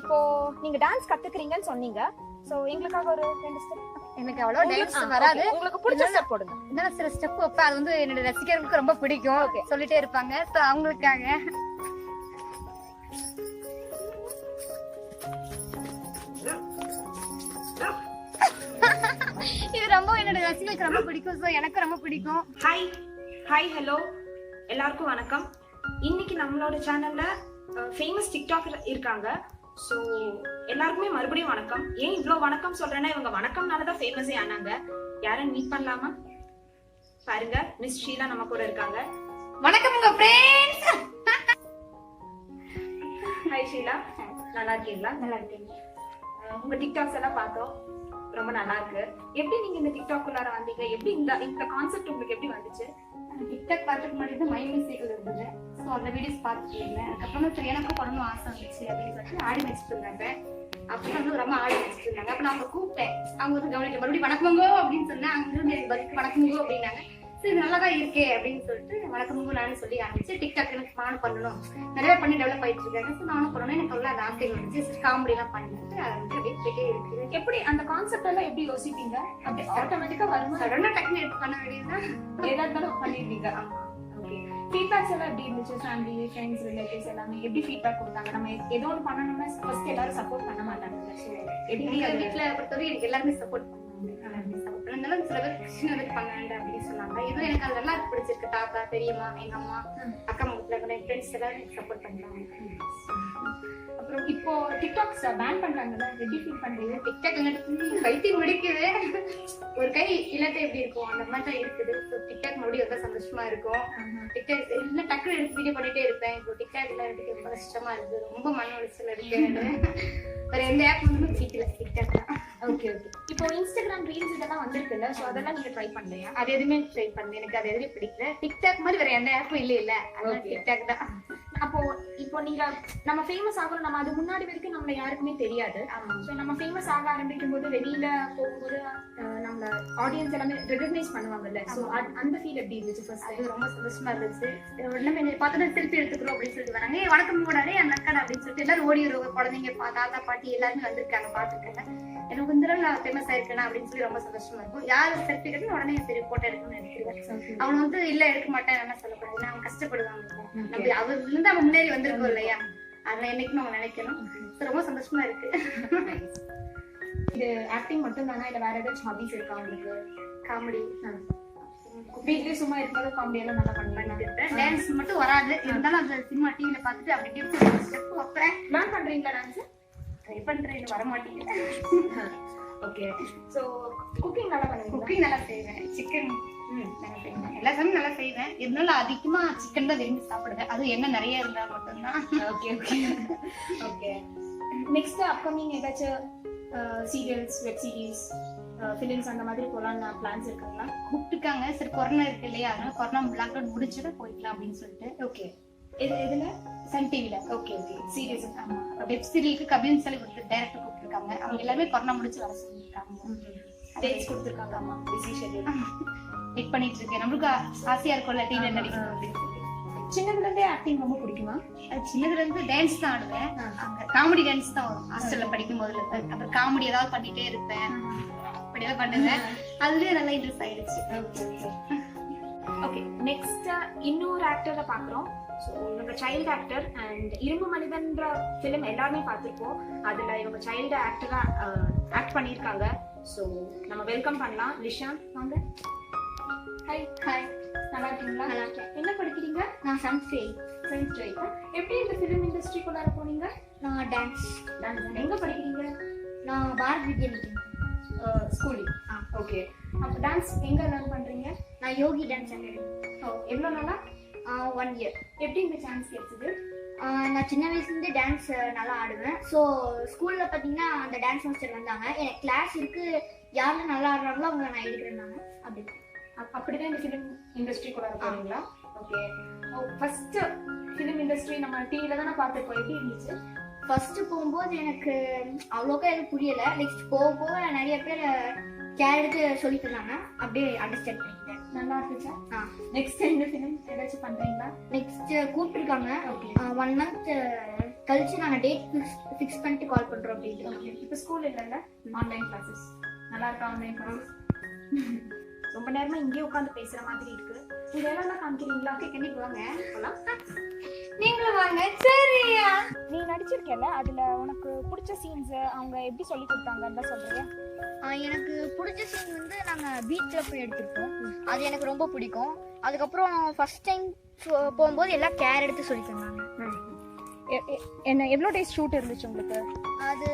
இப்போ நீங்க டான்ஸ் கத்துக்கிறீங்கன்னு சொன்னீங்க. சோ எங்களுக்காக ஒரு 2 ஸ்டெப். எனக்கு அவ்வளவு டான்ஸ் வராது. உங்களுக்கு பிடிச்ச ஸ்டெப் போடுங்க. இன்னும் சில ஸ்டெப் வைப்பேன். அது வந்து என்னோட ரசிகர்களுக்கு ரொம்ப பிடிக்கும். சொல்லிட்டே இருப்பாங்க. சோ அவங்களுக்காக இது ரொம்ப என்னோட ரசிகர்களுக்கு ரொம்ப பிடிக்கும். சோ எனக்கு ரொம்ப பிடிக்கும். ஹாய் ஹலோ எல்லாருக்கும் வணக்கம். இன்னைக்கு நம்மளோட சேனல்ல ஃபேமஸ் டிக்டாக்கர் இருக்காங்க. ஸோ எல்லாருக்குமே மறுபடியும் வணக்கம். ஏன் இவ்வளோ வணக்கம் சொல்றேன்னா, இவங்க வணக்கம்னாலதான் ஃபேமஸே ஆனாங்க. யாரும் மீட் பண்ணலாமா? பாருங்க, மிஸ் ஷீலா நம்ம கூட இருக்காங்க. வணக்கம் உங்க ஃப்ரெண்ட்ஸ். ஹாய் ஷீலா, நல்லா இருக்கீங்களா? நல்லா இருக்கீங்க. உங்க டிக்டாக்ஸ் எல்லாம் பார்த்தோம், ரொம்ப நல்லா இருக்கு. எப்படி நீங்க இந்த டிக்டாக் உள்ளார வந்தீங்க? எப்படி இந்த கான்செப்ட் உங்களுக்கு எப்படி வந்துச்சு? டிக்டாக் பார்த்துக்கு முன்னாடி தான் மை மியூசிக்கல் இருந்தது. ஸோ அந்த வீடியோஸ் பார்த்துட்டு இருந்தேன். அதுக்கப்புறம் சரி எனக்கும் பண்ணணும் ஆசை வந்துச்சு அப்படின்னு சொல்லிட்டு ஆடி வச்சுட்டு இருந்தாங்க. அப்புறம் வந்து ரொம்ப ஆடி வச்சுட்டு இருந்தாங்க. அப்ப நான் அவங்க கூப்பிட்டேன். அவங்க வந்து கவனிக்க மறுபடியும் வணக்கமங்கோ அப்படின்னு சொன்னேன். அவங்க வந்து பதிலுக்கு வணக்கமங்கோ அப்படின்னாங்க. சரி நல்லாதான் இருக்கே அப்படின்னு சொல்லிட்டு வணக்கமங்கோ நானும் சொல்லி ஆரம்பிச்சு டிக்டாக் எனக்கு நானும் பண்ணணும், நிறைய பண்ணி டெவலப் ஆயிட்டு இருக்காங்க. ஸோ நானும் பண்ணணும். எனக்கு அவ்வளோ அந்த ஆசை வந்துச்சு. காமெடி எல்லாம் பண்ணிட்டு அதை வந்து அப்படியே போயிட்டே இருக்குது. எப்படி அந்த கான்செப்ட் எல்லாம் எப்படி யோசிப்பீங்க? அப்படி ஆட்டோமேட்டிக்கா வரும்போது சடனா டக்குனு எடுத்து பண்ண வேண்டியதுதான். ஏதாவது பண்ணிருக்கீங்க? ஓகே. ஃபீட்பேக்ஸ் எல்லாம் எப்படி இருந்துச்சு? ஃபேமிலி, ஃப்ரெண்ட்ஸ், ரிலேட்டிவ்ஸ் எல்லாமே எப்படி ஃபீட்பேக் கொடுத்தாங்க? நம்ம ஏதோ ஒன்று பண்ணணும்னா ஃபர்ஸ்ட் எல்லாரும் சப்போர்ட் பண்ண மாட்டாங்க. ஸோ எப்படி வீட்டுல பொறுத்தவரை எனக்கு எல்லாருமே சப்போர்ட் பண்ணாங்க. சில பேர் கிருஷ்ண பண்ண வேண்டாம் அப்படின்னு சொன்னாங்க. இதுவும் எனக்கு அது நல்லா பிடிச்சிருக்கு. தாத்தா, பெரியம்மா, எங்க அம்மா, அக்கா முகத்துல ஃப்ரெண்ட்ஸ் எல்லாரும் எனக்கு சப்போர்ட் பண்றாங்க. அப்புறம் இப்போ டிக்டாக்ஸ் பேன் பண்றாங்கல்ல, எப்படி ஃபீல் பண்றீங்க? டிக்டாக் கைத்தி முடிக்குது. ஒரு கை இல்லாட்ட எப்படி இருக்கும் அந்த மாதிரி தான் இருக்குது. ஸோ டிக்டாக் மறுபடியும் ரொம்ப சந்தோஷமா இருக்கும். டிக்டாக் இல்லை டக்குனு எடுத்து வீடியோ பண்ணிட்டே இருப்பேன். இப்போ டிக்டாக் எல்லாம் எடுத்து ரொம்ப கஷ்டமா இருக்கு. ரொம்ப மன உளைச்சல் இருக்கு. வேற எந்த ஆப் வந்து பிடிக்கல, டிக்டாக் தான். Okay okay. இப்போ இன்ஸ்டாகிராம் ரீல்ஸ் இதெல்லாம் வந்திருக்குல்ல, ஸோ அதெல்லாம் நீங்க ட்ரை பண்ணலையா? அது எதுவுமே ட்ரை பண்ணல. எனக்கு அது எதுவுமே பிடிக்கல. டிக்டாக் மாதிரி வேற எந்த ஆப்பும் இல்ல. அதனால டிக்டாக் தான். அப்போ இப்போ நீங்க நம்ம ஃபேமஸ் ஆகணும், நம்ம அது முன்னாடி வரைக்கும் நம்மள யாருக்குமே தெரியாது. ஸோ நம்ம ஃபேமஸ் ஆக ஆரம்பிக்கும் போது வெளியில போகும்போது நம்ம ஆடியன்ஸ் எல்லாமே ரெகக்னைஸ் பண்ணுவாங்கல்ல. ஸோ அந்த ஃபீல் எப்படி இருந்துச்சு? ஃபர்ஸ்ட் அது ரொம்ப சந்தோஷமா இருந்துச்சு. நம்ம என்ன பார்த்துட்டு செல்ஃபி எடுத்துக்கிறோம் அப்படின்னு சொல்லிட்டு வராங்க. வணக்கம் கூடாதே அந்த அக்கா அப்படின்னு சொல்லிட்டு எல்லாரும் ஓடி வருவாங்க. குழந்தைங்க, தாத்தா, பாட்டி எல்லாருமே வந்திருக்காங்க, பார்த்துருக்காங்க. எனக்கு இந்த தடவை நான் ஃபேமஸ் ஆயிருக்கேன் அப்படின்னு சொல்லி ரொம்ப சந்தோஷமா இருக்கும். யாரு செல்ஃபி எடுக்கணும் உடனே சரி போட்டோ எடுக்கணும்னு எடுத்துருவேன். அவன் வந்து இல்ல எடுக்க மாட்டேன் என்ன சொல்லக்கூடாது, அவன் கஷ்டப்படுவாங்க. நம்ம அவர் இருந்து அவன் முன்னேறி வந்திருக்கோம் இல்லையா, அதெல்லாம் என்னைக்குமே அவங்க நினைக்கணும். ரொம்ப சந்தோஷமா இருக்கு. இது ஆக்டிங் மட்டும் தானா, இல்ல வேற ஏதாச்சும் ஹாபிஸ் இருக்கா உங்களுக்கு? காமெடி வீட்லயே சும்மா இருக்கும்போது காமெடி எல்லாம் நல்லா பண்ணிட்டு இருப்பேன். டான்ஸ் மட்டும் வராது, இருந்தாலும் அந்த சினிமா டிவில பார்த்துட்டு அப்படி ஸ்டெப் வைப்பேன். லேர்ன் பண்றீங்களா டான்ஸ்? ட்ரை பண்றேன், வர மாட்டேங்குது. ஓகே. சோ குக்கிங் நல்லா பண்ணுவீங்க? குக்கிங் நல்லா செய்வேன். சிக்கன் நல்லா செய்வேன். எல்லா சமையலும் நல்லா செய்வேன். இருந்தாலும் அதிகமா சிக்கன் தான் விரும்பி சாப்பிடுவேன். அது என்ன நிறைய இருந்தா மட்டும்தான். Okay okay okay. Next upcoming ஏதாச்சும் சீரியல்ஸ், வெப் சீரிஸ், ஃபிலிம்ஸ் அந்த மாதிரி போலாம்னு பிளான்ஸ் இருக்குங்களா? கூப்பிட்டுருக்காங்க. சரி கொரோனா இருக்கு இல்லையா, அதனால கொரோனா லாக்டவுன் முடிச்சுட்டு போய்க்கலாம் அப்படின்னு சொல்லிட்டு. ஓகே. எதுல? சன் டிவில. Okay okay. சீரியஸ். ஆமா. வெப் சீரிஸ்க்கு கபில் சொல்லி டைரக்டர் கூப்பிட்டுருக்காங்க. அவங்க எல்லாமே கொரோனா முடிச்சு வர சொல்லியிருக்காங்க. டேட்ஸ் கொடுத்துருக்காங்க. ஆமா, பிஸி ஷெட்யூல். வெயிட் பண்ணிட்டு இருக்கேன். நம்மளுக்கு ஆசையா இருக்கும்ல டிவில நடிக்கணும் அப்படின்னு சொல்லி. சின்னதுல இருந்தே ஆக்டிங் ரொம்ப பிடிக்குமா? சின்னதுல இருந்து டான்ஸ் தான் ஆடுவேன். அங்க காமெடி டான்ஸ் தான் வரும் ஹாஸ்டல்ல படிக்கும் போதுல இருந்து. அப்புறம் காமெடி ஏதாவது பண்ணிட்டே இருப்பேன், அப்படியெல்லாம் பண்ணுவேன். அதுலயே நல்லா இன்ட்ரெஸ்ட் ஆயிடுச்சு. ஓகே. நெக்ஸ்ட் இன்னொரு ஆக்டரை பாக்குறோம். ஸோ இவங்க சைல்டு ஆக்டர் அண்ட் இரும்பு மனிதன்ற ஃபிலிம் எல்லாருமே பார்த்துருப்போம். அதுல இவங்க சைல்டு ஆக்டரா ஆக்ட் பண்ணியிருக்காங்க. ஸோ நம்ம வெல்கம் பண்ணலாம். லிஷான் வாங்க. ஹாய். ஹாய், நல்லா இருக்கீங்களா? நல்லா இருக்கேன். என்ன படிக்கிறீங்க? நான் சயின்ஸ் எப்படி இந்த ஃபிலிம் இண்டஸ்ட்ரிக்குள்ளார போனீங்க? நான் டான்ஸ். எங்க படிக்கிறீங்க? நான் பாரத் வித்யா ஸ்கூலிங். ஓகே. அப்போ டான்ஸ் எங்க லேர்ன் பண்றீங்க? நான் யோகி டான்ஸ் அகாடமி. எவ்வளோ நாளா? 1 year. எப்படி இந்த சான்ஸ் கிடைச்சது? நான் சின்ன வயசுலேருந்தே டான்ஸ் நல்லா ஆடுவேன். ஸோ ஸ்கூலில் பார்த்தீங்கன்னா அந்த டான்ஸ் மாஸ்டர் வந்தாங்க. எனக்கு கிளாஸ் இருக்கு, யாரெல்லாம் நல்லா ஆடுறாங்களோ அவங்க நான் எடுக்கிறேன்னாங்க. அப்படிதான் இந்த ஃபிலிம் இண்டஸ்ட்ரிக்குள்ளார போறீங்களா? ஓகே. ஃபர்ஸ்ட் ஃபிலிம் இண்டஸ்ட்ரி நம்ம டிவில தானே பார்த்துருப்போம். எப்படி இருந்துச்சு? ஃபர்ஸ்ட் போகும்போது எனக்கு அவ்வளோக்கா எதுவும் புரியல. நெக்ஸ்ட் போக போக நிறைய பேர் கேர் எடுத்து சொல்லி தந்தாங்க. அப்படியே அண்டர்ஸ்டாண்ட் பண்ணிக்கிட்டேன். நல்லா இருந்துச்சா? நெக்ஸ்ட் இந்த ஃபிலிம் ஏதாச்சும் பண்றீங்களா? நெக்ஸ்ட் கூப்பிட்டுருக்காங்க. 1 month கழிச்சு நாங்க டேட் ஃபிக்ஸ் பண்ணிட்டு கால் பண்றோம் அப்படின்ட்டு. இப்போ ஸ்கூல் இல்லைல்ல, ஆன்லைன் கிளாஸஸ் நல்லா இருக்கா? ஆன்லைன் கிளாஸஸ் ரொம்ப நேரமா இங்கேயே உட்காந்து பேசுற மாதிரி இருக்கு. நீங்க எல்லாம் காமிக்கிறீங்களா? ஓகே, கண்டிப்பா வாங்க போலாம். நீங்களும் வாங்க. சரியா, நீ நடிச்சிருக்கல, அதுல உனக்கு பிடிச்ச சீன்ஸ் அவங்க எப்படி சொல்லி கொடுத்தாங்கன்னு சொல்றியா? எனக்கு பிடிச்ச சீன் வந்து நாங்க பீச்ல போய் எடுத்திருக்கோம். அது எனக்கு ரொம்ப பிடிக்கும். அதுக்கப்புறம் ஃபர்ஸ்ட் டைம் போகும்போது எல்லாம் கேர் எடுத்து சொல்லி தந்தாங்க. என்ன எவ்வளோ டேஸ் ஷூட் இருந்துச்சு உங்களுக்கு? அது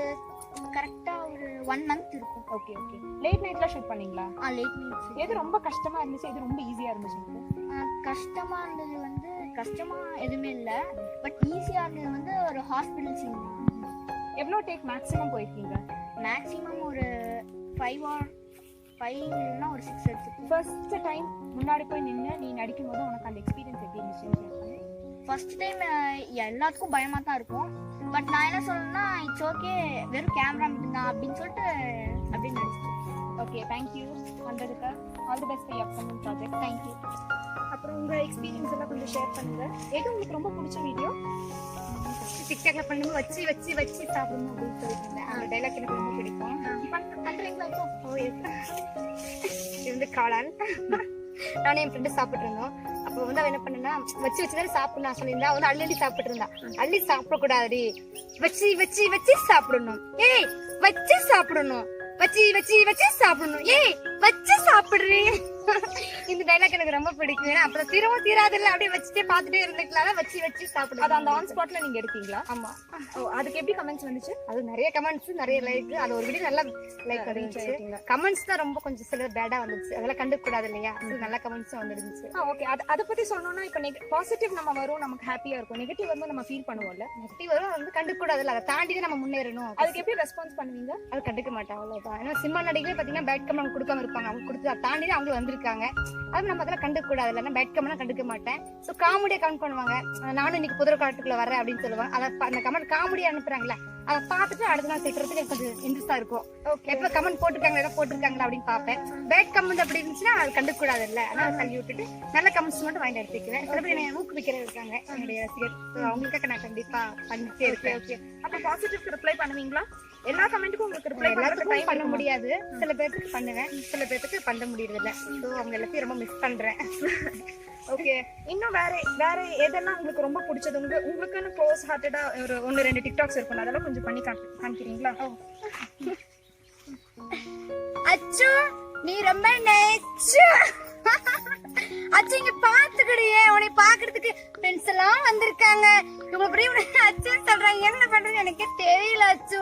கரெக்டா ஒரு 1 month இருக்கும். Okay okay. லேட் நைட்ல ஷூட் பண்ணீங்களா? Late night. எது ரொம்ப கஷ்டமா இருந்துச்சு, எது ரொம்ப ஈஸியா இருந்துச்சு உங்களுக்கு? கஷ்டமா இருந்தது வந்து கஷ்டமா எதுவுமே இல்லை, பட் ஈஸியா இருந்தது வந்து ஒரு ஹாஸ்பிட்டல் சீன். எவ்வளோ டேக் மேக்ஸிமம் போயிருக்கீங்க? மேக்ஸிமம் ஒரு 5 இல்லைன்னா ஒரு 6 எடுத்துக்கு. ஃபர்ஸ்ட் டைம் முன்னாடி போய் நின்று நீ நடிக்கும் போது உனக்கு அந்த எக்ஸ்பீரியன்ஸ் எப்படி இருந்துச்சு? ஃபர்ஸ்ட் டைம் எல்லாத்துக்கும் பயமா தான் இருக்கும். பட் நான் என்ன சொல்லணும்னா இட்ஸ் ஓகே, வெறும் கேமரா தான் அப்படின்னு சொல்லிட்டு அப்படின்னு நடிச்சேன். ஓகே, தேங்க்யூ வந்ததுக்கு. All the best for your upcoming project. Thank you. அப்புறம் உங்க எக்ஸ்பீரியன்ஸ் எல்லாம் கொஞ்சம் ஷேர் பண்ணுங்க. எது உங்களுக்கு ரொம்ப பிடிச்ச வீடியோ? டிக்டாக்ல பண்ணும்போது வச்சு வச்சு வச்சு சாப்பிடணும் அப்படின்னு சொல்லிட்டு அந்த டைலாக் எனக்கு ரொம்ப பிடிக்கும். பண்றீங்களா இப்போ? ஓ எஸ். இது வந்து காளான். நானும் என் ஃப்ரெண்டு சாப்பிட்டு இருந்தோம். அப்போ வந்து அவ என்ன பண்ணா, வச்சு வச்சுதான் சாப்பிடணும் சொல்லியிருந்தா. வந்து அள்ளி சாப்பிட்டு இருந்தா. அள்ளி சாப்பிடக்கூடாது, வச்சு வச்சு வச்சு சாப்பிடணும். ஏய் வச்சு சாப்பிடணும், வச்சு வச்சு வச்சு சாப்பிடணும். ஏய் வச்சு சாப்பிடுறேன். இந்த டைலாக் எனக்கு ரொம்ப பிடிக்கும். ஏன்னா அப்புறம் திரும்ப தீராதுல்ல, அப்படியே வச்சுட்டே பார்த்துட்டே இருந்துக்கலாம். வச்சு வச்சு சாப்பிடுறது. அது அந்த ஆன் ஸ்பாட்ல நீங்க எடுத்தீங்களா? ஆமா. ஓ, அதுக்கு எப்படி கமெண்ட்ஸ் வந்துச்சு? அது நிறைய கமெண்ட்ஸ், நிறைய லைக். அது ஒரு வீடியோ நல்லா லைக் வந்துச்சு. கமெண்ட்ஸ் தான் ரொம்ப கொஞ்சம் சில பேடா வந்துச்சு. அதெல்லாம் கண்டுக்க கூடாது இல்லையா? நல்ல கமெண்ட்ஸும் வந்துருந்துச்சு. ஓகே. அதை பத்தி சொல்லணும்னா இப்போ பாசிட்டிவ் நம்ம வரும், நமக்கு ஹாப்பியா இருக்கும். நெகட்டிவ் வந்து நம்ம ஃபீல் பண்ணுவோம்ல. நெகட்டிவ் வரும், வந்து கண்டுக்க கூடாதுல்ல. அதை தாண்டி தான் நம்ம முன்னேறணும். அதுக்கு எப்படி ரெஸ்பான்ஸ் பண்ணுவீங்க? அது கண்டுக்க மாட்டேன், அவ்வளவுதான். ஏன்னா சினிமா நடிகர்களே பாத்தீங்கன்னா பேட் கமெண்ட் கொடுக்காம இருப்பாங்க. அவங்க கொடுத்து அதை தாண்டி தான் அவங்க வந்திருக்காங்க. அது நம்ம அதெல்லாம் கண்டுக்க கூடாது. இல்லைன்னா பேட் கமெண்ட் கண்டுக்க மாட்டேன். ஸோ காமெடியா கமெண்ட் பண்ணுவாங்க. நானும் இன்னைக்கு புதிர காட்டுக்குள்ள வரேன் அப்படின்னு சொல்லுவாங்க. அதை அந்த கமெண்ட் காமெடியா அனுப்புறாங்களா, அதை பார்த்துட்டு அடுத்த நாள் திட்டுறதுக்கு எனக்கு கொஞ்சம் இன்ட்ரெஸ்டா இருக்கும். எப்ப கமெண்ட் போட்டிருக்காங்களா, ஏதாவது போட்டிருக்காங்களா அப்படின்னு பார்ப்பேன். பேட் கமெண்ட் அப்படி இருந்துச்சுன்னா அது கண்டுக்க கூடாது இல்ல. அதனால தள்ளி விட்டுட்டு நல்ல கமெண்ட்ஸ் மட்டும் வாங்கி எடுத்துக்குவேன். சில பேர் என்னை ஊக்குவிக்கிறேன் இருக்காங்க, என்னுடைய ரசிகர். அவங்களுக்காக நான் கண்டிப்பா பண்ணிட்டே இருக்கேன். ஓகே. அப்ப பாசிட்டிவ்க்கு ரிப்ளை பண்ணுவீங்களா? எல்லா கமெண்ட்டுக்கும் உங்களுக்கு ரிப்ளை எல்லாத்துக்கும் பண்ண முடியாது. சில பேருக்கு பண்ணுவேன், சில பேருக்கு பண்ண முடியறது இல்ல. ஸோ அவங்க எல்லாத்தையும் ரொம்ப மிஸ் பண்றேன். ஓகே. இன்னும் வேற எதெல்லாம் உங்களுக்கு ரொம்ப பிடிச்சது? உங்களுக்குன்னு க்ளோஸ் ஹார்ட்டடா ஒரு 1-2 டிக்டாக்ஸ் இருக்கும், அதெல்லாம் கொஞ்சம் பண்ணி காமிக்கிறீங்களா? அச்சோ நீ ரொம்ப நெச்சு. அச்சு இங்க பாத்துக்கிடியே, உன்னை பாக்குறதுக்கு ஃப்ரெண்ட்ஸ் எல்லாம் வந்திருக்காங்க. இவங்க அப்படியே அச்சுன்னு சொல்றாங்க. என்ன பண்றது எனக்கே தெரியல அச்சு.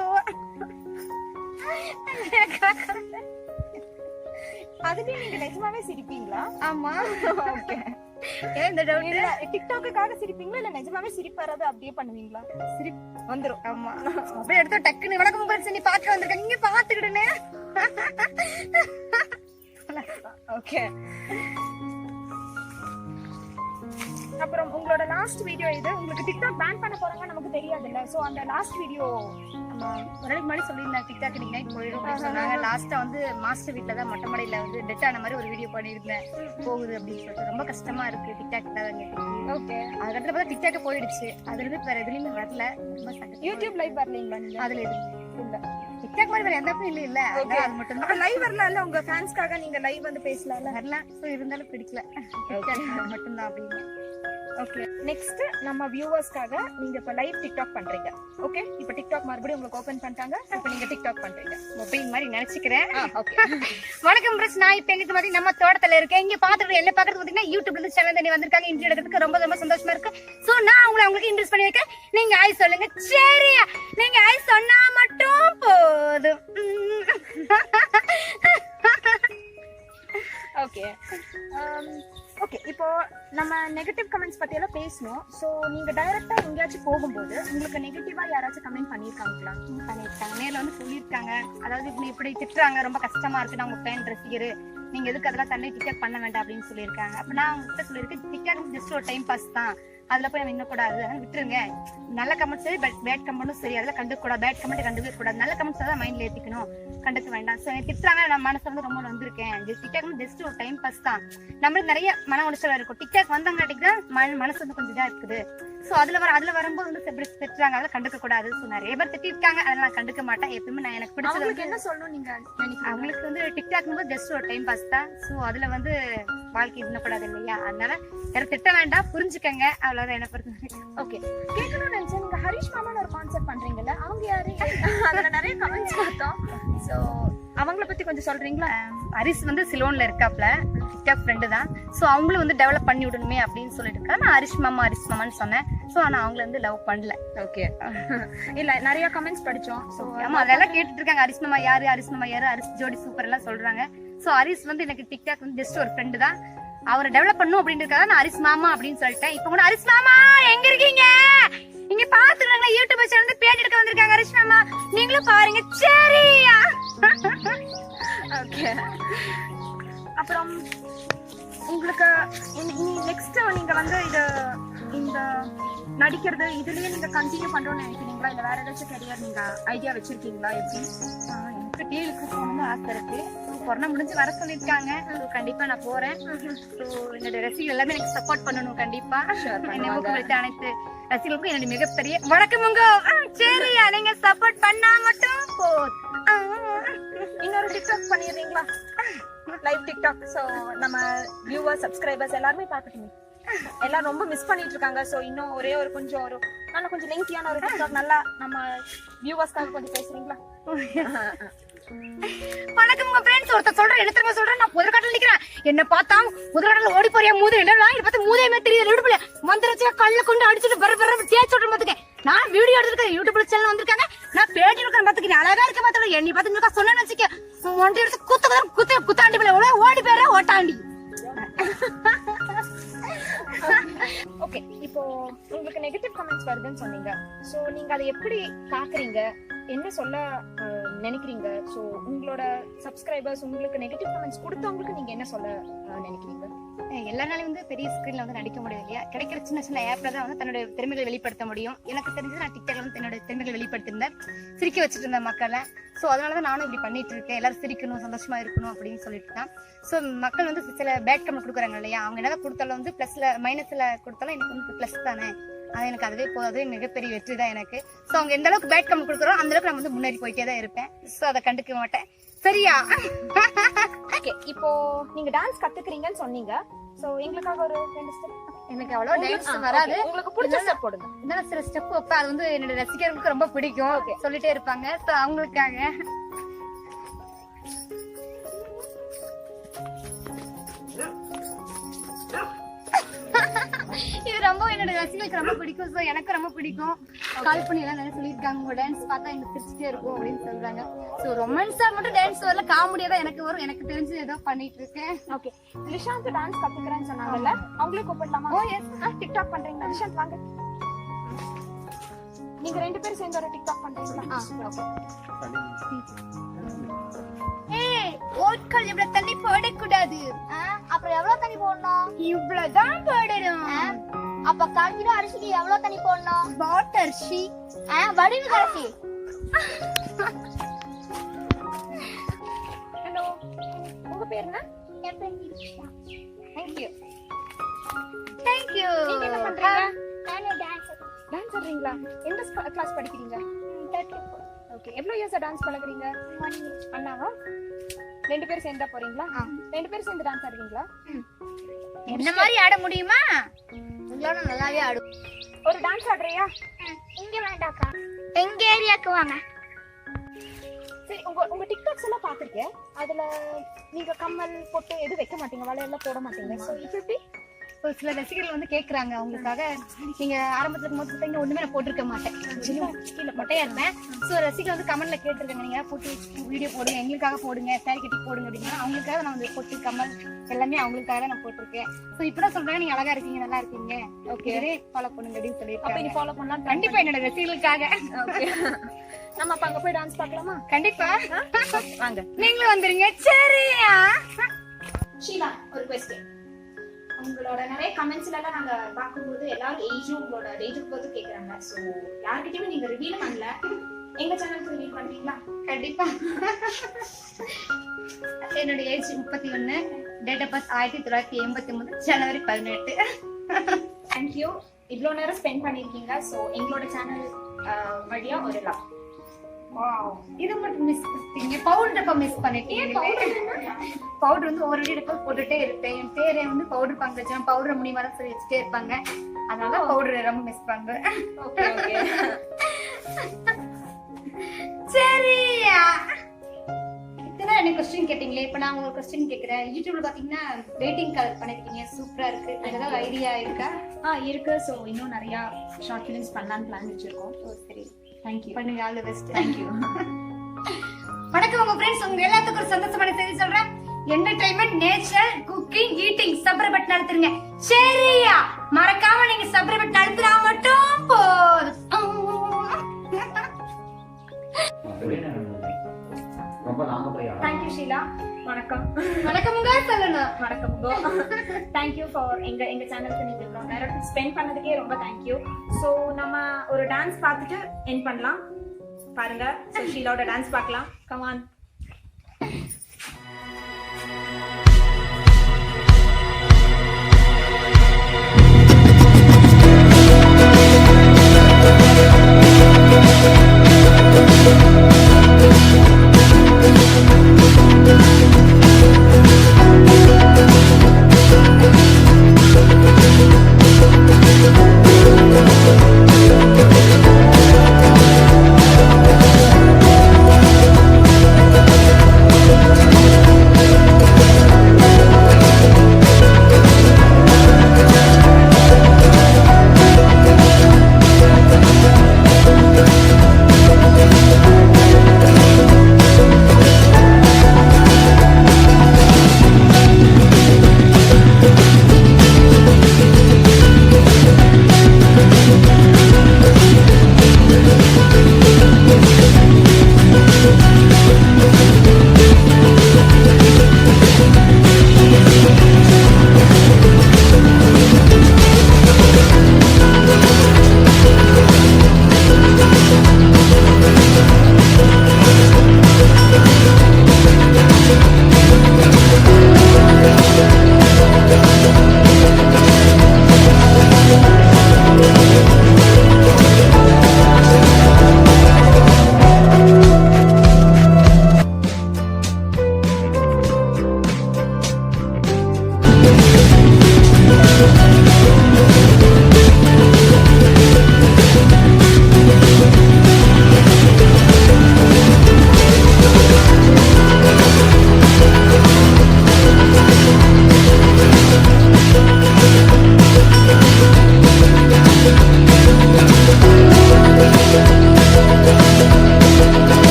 அதுலயே நீங்க நிஜமாவே சிரிப்பீங்களா? ஆமா. ஓகே. இந்த டவுட் டிக்டாக்குக்காக சிரிப்பீங்களா இல்ல நிஜமாவே சிரிப்பு வராது அப்படியே பண்ணுவீங்களா? சிரிப்பு வந்துரும். ஆமா, அப்படியே எடுத்தா டக்குன்னு வணக்கம் ஃப்ரெண்ட்ஸ் நீ பாக்க வந்திருக்காங்க, இங்க பாத்துக்கிடுனே. ஓகே. அப்புறம் உங்களோட லாஸ்ட் வீடியோ இது. உங்களுக்கு டிக்டாக் பேன் பண்ண போறாங்க நமக்கு தெரியாதுல்ல. சோ அந்த லாஸ்ட் வீடியோ ஒரு நாளைக்கு முன்னாடி சொல்லியிருந்தேன் டிக்டாக் இன்னைக்கு நைட் போயிடும் அப்படின்னு சொன்னாங்க. லாஸ்டா வந்து மாஸ்டர் வீட்ல தான் மொட்டை மாடியில வந்து டெட் ஆன மாதிரி ஒரு வீடியோ பண்ணியிருந்தேன். போகுது அப்படின்னு சொல்லிட்டு ரொம்ப கஷ்டமா இருக்கு டிக்டாக் இல்லாதவங்க. ஓகே. அதுக்கப்புறம் பார்த்தா டிக்டாக் போயிடுச்சு. அதுல இருந்து வேற எதுலயுமே வரல. யூடியூப் லைவ் வரலீங்களா நீங்க? அதுல இல்ல. டிக்டாக் மாதிரி வேற எந்த ஆப்பும் இல்ல. அது மட்டும் தான் லைவ் வரல. உங்க ஃபேன்ஸ்க்காக நீங்க லைவ் வந்து பேசலாம்ல. வரலாம். ஸோ இருந்தாலும் பிடிக்கல. டிக்டாக் மட்டும் தான் அப்படின்னு. ஓகே. நெக்ஸ்ட் நம்ம வியூவர்ஸ்க்காக நீங்க இப்ப லைவ் டிக்டாக் பண்றீங்க. ஓகே. இப்ப டிக்டாக் மறுபடியும் உங்களுக்கு ஓபன் பண்ணிட்டாங்க. இப்ப நீங்க டிக்டாக் பண்றீங்க. மொபைல் மாதிரி நினைச்சுக்கிறேன். ஓகே. வணக்கம் பிரஸ், நான் இப்ப எங்கிட்ட மாதிரி நம்ம தோட்டத்துல இருக்கேன். இங்க பாத்துட்டு என்ன பாக்குறது பாத்தீங்கன்னா யூடியூப்ல இருந்து சேனல் தண்ணி வந்திருக்காங்க. இன்ட்ரோ எடுக்கிறதுக்கு ரொம்ப ரொம்ப சந்தோஷமா இருக்கு. சோ நான் உங்களுக்கு இன்ட்ரெஸ்ட் பண்ணி வைக்க நீங்க ஆய் சொல்லுங்க. சரியா? நீங்க ஆய் சொன்னா மட்டும் போதும். ஓகே. ஓகே. இப்போ நம்ம நெகட்டிவ் கமெண்ட்ஸ் பத்தி எல்லாம் பேசணும். சோ நீங்க டைரக்டா எங்கேயாச்சும் போகும்போது உங்களுக்கு நெகட்டிவா யாராச்சும் கமெண்ட் பண்ணிருக்காங்களா? பண்ணிருக்காங்க. நேர்ல வந்து சொல்லியிருக்காங்க. அதாவது இப்படி திட்டுறாங்க, ரொம்ப கஷ்டமா இருக்கு, நான் உங்க ஃபேன் ரசிகர், நீங்க எதுக்கு அதெல்லாம் தண்ணி டிக்டாக் பண்ண வேண்டாம் அப்படின்னு சொல்லியிருக்காங்க. அப்ப நான் உங்ககிட்ட சொல்லியிருக்கேன் டிக்டாக் ஜஸ்ட் ஒரு டைம் பாஸ் தான். அதுல போய் நம்ம இன்னும் கூடாது, அதனால விட்டுருங்க. நல்ல கமெண்ட் சரி, பேட் கமெண்ட்டும் சரி, அதெல்லாம் கண்டுக்க கூடாது. பேட் கமெண்ட் கண்டுக்க கூடாது, நல்ல கமெண்ட்ஸ் தான் மைண்ட்ல ஏத்திக்கணும், கண்டுக்க வேண்டாம். சோ திட்டுறாங்க, நான் மனசு வந்து ரொம்ப வந்திருக்கேன். டிக்டாக் ஜஸ்ட் ஒரு டைம் பாஸ் தான். நம்மளுக்கு நிறைய மன உளைச்சல் இருக்கும். டிக்டாக் வந்தங்காட்டிக்கு தான் மனசு வந்து கொஞ்சம் இதா இருக்குது. சோ அதுல வரும்போது வந்து திட்டுறாங்க, அதெல்லாம் கண்டுக்க கூடாது. சோ நிறைய பேர் திட்டிருக்காங்க, அதெல்லாம் நான் கண்டுக்க மாட்டேன். எப்பவுமே நான் எனக்கு பிடிச்சது என்ன சொல்லணும் நீங்க நினைக்கிறீங்க? அவங்களுக்கு வந்து டிக்டாக் வந்து ஜஸ்ட் ஒரு டைம் பாஸ் தான். சோ அதுல வந்து வாழ்க்கை இன்னப்படாது இல்லையா, அதனால யாரும் திட்ட வேண்டாம், புரிஞ்சுக்கங்க, அவ்வளவுதான் என்ன பொறுத்த. ஓகே, கேட்கணும்னு நினைச்சேன். நீங்க ஹரிஷ் மாமான்னு ஒரு கான்செப்ட் பண்றீங்கல்ல, அவங்க யாரு? அதுல நிறைய கமெண்ட்ஸ் பார்த்தோம். சோ அவங்கள பத்தி கொஞ்சம் சொல்றீங்களா? ஹரிஷ் வந்து சிலோன்ல இருக்காப்ல, டிக்டாக் ஃப்ரெண்டு தான். சோ அவங்களும் வந்து டெவலப் பண்ணி விடணுமே அப்படின்னு சொல்லிட்டு இருக்கா. நான் ஹரிஷ் மாமான்னு சொன்னேன். சோ ஆனா அவங்கள வந்து லவ் பண்ணல. ஓகே, இல்ல நிறைய கமெண்ட்ஸ் படிச்சோம். சோ ஆமா, அதெல்லாம் கேட்டுட்டு இருக்காங்க. ஹரிஷ் மாமா யாரு, ஹரிஷ் ஜோடி சூப்பர் எல்லாம் சொல்றாங்க. சோ ஹரிஷ் வந்து எனக்கு டிக்டாக் வந்து ஜஸ்ட் ஒரு ஃப்ரெண்டு தான். அவரை டெவலப் பண்ணும் அப்படின்னு நான் ஹரிஷ் மாமா அப்படின்னு சொல்லிட்டேன். இப்ப கூட ஹரிஷ் மாமா எங்க இருக்கீங்க, இங்க பாத்துருக்காங்களா, யூடியூப் சேனல் பேட்டி எடுக்க வந்திருக்காங்க ஹரிஷ் மாமா, நீங்களும் பாருங்க சரியா? ஓகே, அப்புறம் உங்களுக்கு நெக்ஸ்ட் நீங்க வந்து இந்த நடிக்கிறது இதுலயே நீங்க கண்டினியூ பண்றோம்னு நினைக்கிறீங்களா, இல்ல வேற ஏதாச்சும் கரியர் நீங்க ஐடியா வச்சிருக்கீங்களா? எப்படி? எனக்கு டிவிக்கு போகணும்னு ஆசை இருக்கு. கொரோனா முடிஞ்சு வர சொல்லிருக்காங்க. கண்டிப்பா நான் போறேன். என்னோட ரசிகர்கள் எல்லாமே எனக்கு சப்போர்ட் பண்ணணும். கண்டிப்பா என்னை ஊக்குவித்த அனைத்து ரசிகர்களுக்கும் என்னோட மிகப்பெரிய வணக்கமுங்க. சரியா, நீங்க சப்போர்ட் பண்ணா மட்டும் இன்னொரு டிக்டாக் பண்ணிடுறீங்களா? Live TikTok. சோ நம்ம வியூவர்ஸ் சப்ஸ்கிரைபர்ஸ் எல்லாருமே பாக்கட்டுமே. எல்லாம் ரொம்ப மிஸ் பண்ணிட்டு இருக்காங்க. சோ இன்னும் ஒரே ஒரு கொஞ்சம் கொஞ்சம் லெங்தியான ஒரு டிக்டாக் நல்லா நம்ம வியூவர்ஸ்க்காக கொஞ்சம் பேசுறீங்களா? வணக்கம் ஃப்ரெண்ட்ஸ். ஒருத்தர் சொல்றேன், என்ன தெரியுமா சொல்றேன், நான் முதல்கட்டல நிக்கிறேன், என்ன பார்த்தா முதல்கட்டல ஓடி போறியா மூது என்ன பார்த்து மூதையுமே தெரியுது, விடுபல மந்திரச்ச கல்ல கொண்டு அடிச்சுட்டு பர தேய்ச்சி விட்டு பாத்துக்கேன். நான் வீடியோ எடுத்துருக்கேன், யூடியூப்ல சேனல் வந்திருக்காங்க, நான் பேட்டி எடுக்கிறேன் பாத்துக்கிறேன், அழகா இருக்க பாத்து என்னை பார்த்து சொன்னேன்னு வச்சுக்க ஒன்றை எடுத்து குத்தாண்டி பிள்ளை ஓடி போயிடுற ஓட்டாண்டி. ஓகே, இப்போ உங்களுக்கு நெகட்டிவ் கமெண்ட்ஸ் வருதுன்னு சொன்னீங்க. சோ நீங்க அதை எப்படி பாக்குறீங்க, என்ன சொல்ல நினைக்கிறீங்க? சோ உங்களோட சப்ஸ்கிரைபர்ஸ் உங்களுக்கு நெகட்டிவ் கமெண்ட்ஸ் கொடுத்தவங்களுக்கு நீங்க என்ன சொல்ல நினைக்கிறீங்க? எல்லா நாளையும் வந்து பெரிய ஸ்கிரீன்ல வந்து நடிக்க முடியும் இல்லையா, கிடைக்கிற சின்ன சின்ன ஆப்ல தான் வந்து தன்னோட திறமைகளை வெளிப்படுத்த முடியும். எனக்கு தெரிஞ்சது நான் டிக்டாக்ல வந்து என்னோட திறமைகளை வெளிப்படுத்திருந்தேன், சிரிக்க வச்சுட்டு இருந்தேன் மக்களை. சோ அதனாலதான் நானும் இப்படி பண்ணிட்டு இருக்கேன், எல்லாரும் சிரிக்கணும், சந்தோஷமா இருக்கணும் அப்படின்னு சொல்லிட்டு தான். சோ மக்கள் வந்து சில பேட் கமெண்ட் கொடுக்குறாங்க இல்லையா, அவங்க என்னதான் கொடுத்தாலும் வந்து பிளஸ்ல மைனஸ்ல கொடுத்தாலும் எனக்கு வந்து பிளஸ் தானே, அது எனக்கு அதுவே போதாது, மிகப்பெரிய வெற்றி தான் எனக்கு. சோ அவங்க எந்த அளவுக்கு பேட் கமெண்ட் கொடுக்குறோம் அந்த அளவுக்கு நான் வந்து முன்னேறி போயிட்டே தான் இருப்பேன். சோ அதை கண்டுக்க மாட்டேன். சரியா? ஓகே, இப்போ நீங்க டான்ஸ் கத்துக்கிறீங்கன்னு சொன்னீங்க. சோ எங்களுக்காக ஒரு 2 ஸ்டெப். எனக்கு அவ்வளவு டான்ஸ் வராது, உங்களுக்கு பிடிச்ச ஸ்டெப் போடுங்க. இதெல்லாம் சில ஸ்டெப் வைப்பேன், அது வந்து என்னோட ரசிகர்களுக்கு ரொம்ப பிடிக்கும், சொல்லிட்டே இருப்பாங்க. சோ அவங்களுக்காக இது ரொம்ப என்னோட ரசிகர்களுக்கு ரொம்ப பிடிக்கும். சோ எனக்கு ரொம்ப பிடிக்கும். கால் பண்ணி எல்லாம் நிறைய சொல்லியிருக்காங்க, உங்க டான்ஸ் பார்த்தா எனக்கு சிரிச்சிட்டே இருக்கும் அப்படின்னு சொல்றாங்க. சோ ரொமான்ஸா மட்டும் டான்ஸ் வரல, காமெடியா தான் எனக்கு வரும். எனக்கு தெரிஞ்சு ஏதோ பண்ணிட்டு இருக்கேன். ஓகே, நிஷாந்த் டான்ஸ் கத்துக்கிறேன்னு சொன்னாங்கல்ல, அவங்களே கூப்பிடலாமா? ஓ எஸ், டிக்டாக் பண்றீங்களா? நிஷாந்த் வாங்க, நீங்க 2 பேரும் சேர்ந்து ஒரு டிக்டாக் பண்றீங்களா? ஏய் ஓட்கள் இவ்வளவு தண்ணி போடக்கூடாது. அப்புறம் எவ்வளவு தண்ணி போடணும்? இவ்வளவுதான் போடணும். அப்ப 1/4 கிலோ அரிசிக்கு எவ்வளவு தண்ணி போடணும்? வாட்டர் ஷீ வடிவு அரிசி. ஹலோ, உங்க பேர் என்ன? என் பேர் Nisha. Thank you thank you. நீங்க என்ன பண்றீங்க? நானும் டான்ஸ் டான்ஸ் ஆடுறீங்களா? எந்த கிளாஸ் படிக்கிறீங்க? 34. ஓகே, எவ்வளவு இயர்ஸா டான்ஸ் பழகுறீங்க? 1 year. அண்ணாவா? 2 பேரும் சேர்ந்தா போறீங்களா? 2 பேரும் சேர்ந்து டான்ஸ் ஆடுறீங்களா? என்ன மாதிரி ஆட முடியுமா? உங்களோட நல்லாவே ஆடும். ஒரு டான்ஸ் ஆடுறியா? இங்க வேண்டாக்கா, எங்க ஏரியாக்கு வாங்க. சரி, உங்க டிக்டாக்ஸ் எல்லாம் பாத்திருக்கேன். அதுல நீங்க கம்மல் போட்டு எது வைக்க மாட்டீங்க, வளையெல்லாம் போட மாட்டீங்க. சோ இது எப்படி? ஒரு சில ரசிகர்கள் வந்து கேக்குறாங்க, அவங்களுக்காக நீங்க ஆரம்பத்துல இருக்கும்போது இங்க ஒண்ணுமே நான் போட்டிருக்க மாட்டேன், கீழே மொட்டையா இருப்பேன். சோ ரசிகர்கள் வந்து கமெண்ட்ல கேட்டிருக்காங்க, நீங்க போட்டு வீடியோ போடுங்க, எங்களுக்காக போடுங்க, சாரி கட்டி போடுங்க அப்படின்னா அவங்களுக்காக நான் வந்து போட்டு கமல் எல்லாமே அவங்களுக்காக நான் போட்டிருக்கேன். சோ இப்பதான் சொல்றாங்க, நீங்க அழகா இருக்கீங்க, நல்லா இருக்கீங்க, ஓகே ஃபாலோ பண்ணுங்க அப்படின்னு அப்ப சொல்லியிருக்காங்க. நீ ஃபாலோ பண்ணலாம். கண்டிப்பா என்னோட ரசிகர்களுக்காக. ஓகே, நம்ம அப்ப அங்க போய் டான்ஸ் பார்க்கலாமா? கண்டிப்பா வாங்க, நீங்களும் வந்துருங்க. சரியா? ஷீலா, ஒரு क्वेश्चन. உங்களோட நிறைய கமெண்ட்ஸ்ல எல்லாம் நாங்க பார்க்கும்போது எல்லாரும் ஏஜும் உங்களோட ஏஜுக்கு போது கேக்குறாங்க. ஸோ யார்கிட்டயுமே நீங்க ரிவீல் பண்ணல, எங்க சேனலுக்கு ரிவீல் பண்றீங்களா? கண்டிப்பா. என்னோட ஏஜ் 31, டேட் ஆஃப் பர்த் 1989, ஜனவரி 18. தேங்க்யூ, இவ்வளோ நேரம் ஸ்பெண்ட் பண்ணிருக்கீங்க. ஸோ எங்களோட சேனல் வழியா ஒரு லவ். இது மட்டும் மிஸ் பண்ணிட்டீங்க. பவுடர் அப்ப மிஸ் பண்ணிட்டீங்க. பவுடர் வந்து ஒரு வீடு போட்டுட்டே இருப்பேன். என் பேரே வந்து பவுடர் பங்கஜம், பவுடர் முடிவாரம் சொல்லி வச்சுட்டே இருப்பாங்க. அதனால பவுடர் ரொம்ப மிஸ் பண்றேன். சரியா, இத்தனை எனக்கு கொஸ்டின் கேட்டீங்களே. இப்ப நான் ஒரு கொஸ்டின் கேக்குறேன். யூடியூப்ல பாத்தீங்கன்னா வெயிட்டிங் கலர் பண்ணிருக்கீங்க, சூப்பரா இருக்கு. ஏதாவது ஐடியா இருக்கா? இருக்கு. ஸோ இன்னும் நிறைய ஷார்ட் ஃபிலிம்ஸ் பண்ணலான்னு பிளான் வச்சிருக்கோம். சரி, தேங்க்யூ. பண்ணுங்க. All the best. தேங்க்யூ. வணக்கம் உங்க ஃப்ரெண்ட்ஸ். உங்க எல்லாத்துக்கும் ஒரு சந்தோஷமான செய்தி சொல்றேன். Entertainment, nature, cooking, eating subscribe button அழுத்துங்க. சரியா, மறக்காம நீங்க சப்ஸ்கிரைப் பட்டன் அழுத்துறா மட்டும் போதும். ரொம்ப லாங்க போய் தேங்க்யூ ஷீலா. வணக்கம். வணக்கம் உங்க சொல்லணும். வணக்கம் கோ. தேங்க்யூ ஃபார் எங்க சேனலுக்கு நீங்க இவ்வளோ நேரம் ஸ்பெண்ட் பண்ணதுக்கே ரொம்ப தேங்க்யூ. ஸோ நம்ம ஒரு டான்ஸ் பார்த்துட்டு என் பண்ணலாம். பாருங்க, ஸோ ஷீலாவோட டான்ஸ் பார்க்கலாம். கமான்.